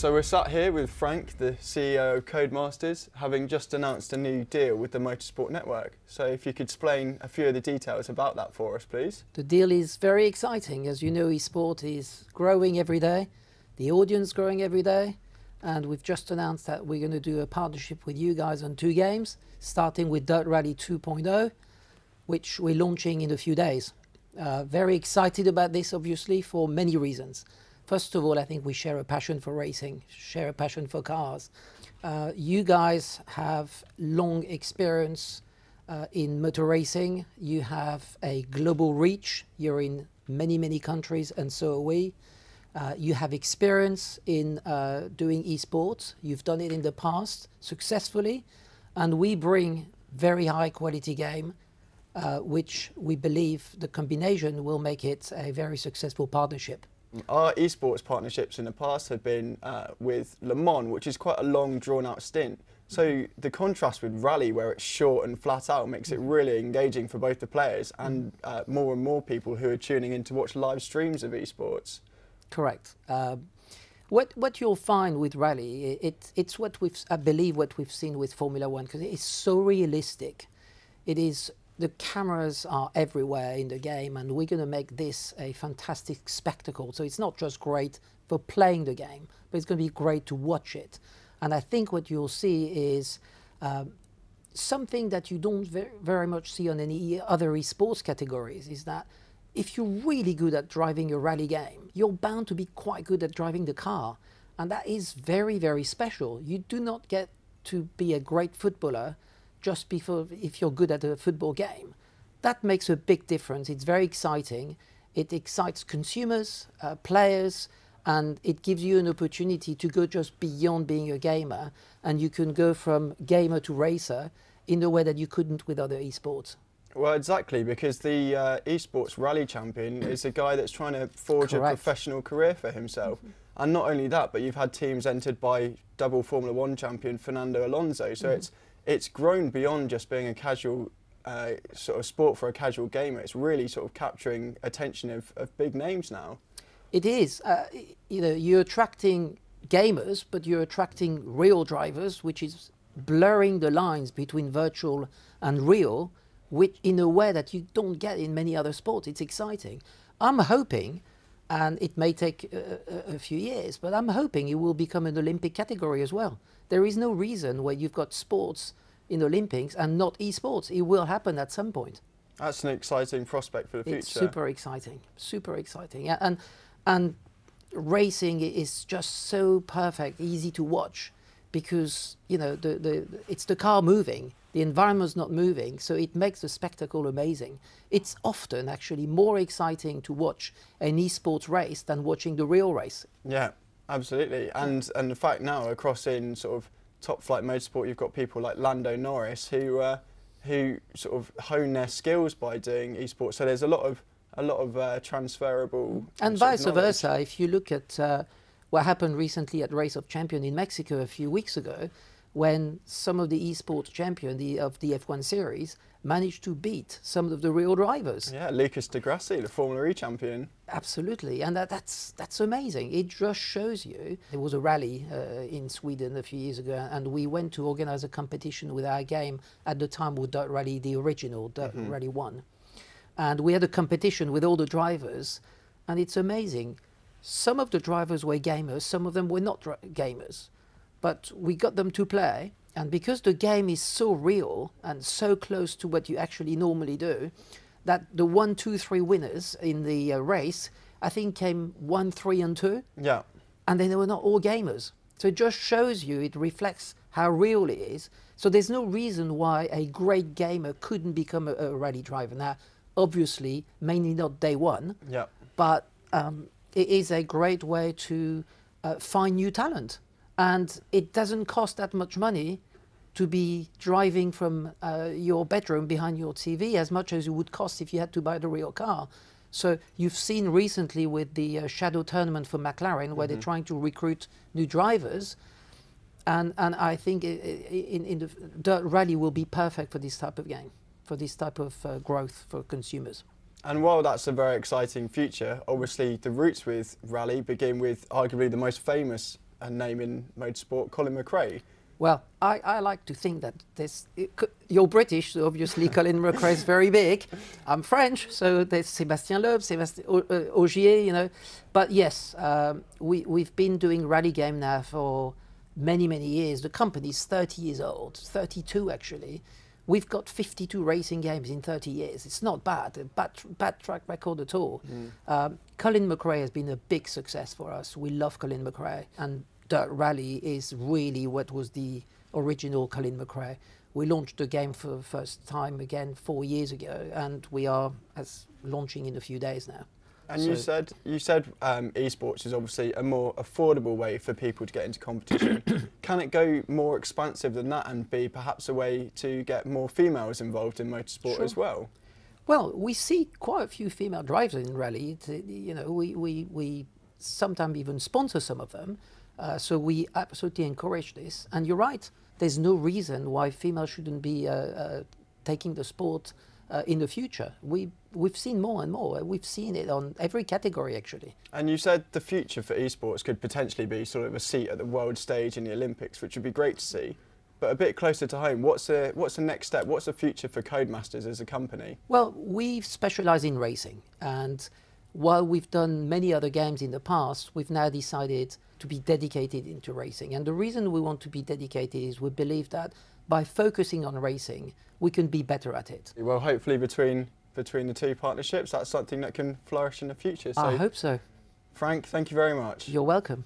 So we're sat here with Frank, the CEO of Codemasters, having just announced a new deal with the Motorsport Network. So if you could explain a few of the details about that for us, please. The deal is very exciting. As you know, esport is growing every day, the audience growing every day, and we've just announced that we're going to do a partnership with you guys on 2 games, starting with Dirt Rally 2.0, which we're launching in a few days. Very excited about this, obviously, for many reasons. First of all, I think we share a passion for racing, share a passion for cars. You guys have long experience in motor racing. You have a global reach. You're in many, many countries, and so are we. You have experience in doing esports. You've done it in the past successfully, and we bring very high quality game, which we believe the combination will make it a very successful partnership. Our esports partnerships in the past have been with Le Mans, which is quite a long, drawn-out stint. So the contrast with Rally, where it's short and flat out, makes it really engaging for both the players and more people who are tuning in to watch live streams of esports. Correct. What you'll find with Rally, it's what I believe what we've seen with Formula One, because it is so realistic. It is. The cameras are everywhere in the game, and we're going to make this a fantastic spectacle. So it's not just great for playing the game, but it's going to be great to watch it. And I think what you'll see is something that you don't very much see on any other esports categories, is that if you're really good at driving a rally game, you're bound to be quite good at driving the car. And that is very, very special. You do not get to be a great footballer just if you're good at a football game. That makes a big difference. It's very exciting. It excites consumers, players, and it gives you an opportunity to go just beyond being a gamer, and you can go from gamer to racer in a way that you couldn't with other esports. Well, exactly, because the esports rally champion is a guy that's trying to forge a professional career for himself. And not only that, but you've had teams entered by double Formula One champion Fernando Alonso. So it's grown beyond just being a casual sort of sport for a casual gamer. It's really sort of capturing attention of big names now. It is. You know, you're attracting gamers, but you're attracting real drivers, which is blurring the lines between virtual and real, which in a way that you don't get in many other sports. It's exciting. I'm hoping, and it may take a few years, but I'm hoping it will become an Olympic category as well. There is no reason where you've got sports in the Olympics and not esports. It will happen at some point. That's an exciting prospect for the future. It's super exciting, super exciting. Yeah, and racing is just so perfect, easy to watch, because you know it's the car moving, the environment's not moving, so it makes the spectacle amazing. It's often actually more exciting to watch an esports race than watching the real race. Yeah. Absolutely, and the fact now across in sort of top flight motorsport, you've got people like Lando Norris who sort of hone their skills by doing esports. So there's a lot of transferable and vice versa. If you look at what happened recently at Race of Champions in Mexico a few weeks ago, when some of the esports champions of the F1 series managed to beat some of the real drivers. Yeah, Lucas di Grassi, the Formula E champion. Absolutely, and that's amazing. It just shows you. There was a rally in Sweden a few years ago, and we went to organize a competition with our game at the time with Dirt Rally, the original Dirt Rally 1. And we had a competition with all the drivers, and it's amazing. Some of the drivers were gamers, some of them were not gamers. But we got them to play, and because the game is so real and so close to what you actually normally do, that the 1, 2, 3 winners in the race, I think came 1, 3, and 2. Yeah. And they were not all gamers. So it just shows you, it reflects how real it is. So there's no reason why a great gamer couldn't become a rally driver. Now, obviously, mainly not day one, but it is a great way to find new talent. And it doesn't cost that much money to be driving from your bedroom behind your TV as much as it would cost if you had to buy the real car. So you've seen recently with the Shadow Tournament for McLaren, where they're trying to recruit new drivers. And I think in the Dirt Rally will be perfect for this type of game, for this type of growth for consumers. And while that's a very exciting future, obviously the roots with Rally begin with arguably the most famous name in motorsport, Colin McRae. Well, I like to think that you're British, so obviously Colin McRae is very big. I'm French, so there's Sébastien Loeb, Sébastien Ogier, you know. But yes, we've been doing rally game now for many, many years. The company's 30 years old, 32 actually. We've got 52 racing games in 30 years. It's not bad, a bad track record at all. Colin McRae has been a big success for us. We love Colin McRae, and Dirt Rally is really what was the original Colin McRae. We launched the game for the first time again 4 years ago, and we are launching in a few days now. And so you said esports is obviously a more affordable way for people to get into competition. Can it go more expansive than that and be perhaps a way to get more females involved in motorsport as well? Well, we see quite a few female drivers in rally. You know, we sometimes even sponsor some of them. So we absolutely encourage this. And you're right, there's no reason why females shouldn't be taking the sport in the future. We've seen more and more. We've seen it on every category, actually. And you said the future for esports could potentially be sort of a seat at the world stage in the Olympics, which would be great to see. But a bit closer to home, what's the next step? What's the future for Codemasters as a company? Well, we specialise in racing, and while we've done many other games in the past, we've now decided to be dedicated into racing. And the reason we want to be dedicated is we believe that by focusing on racing, we can be better at it. Well, hopefully between the two partnerships, that's something that can flourish in the future. So, I hope so. Frank, thank you very much. You're welcome.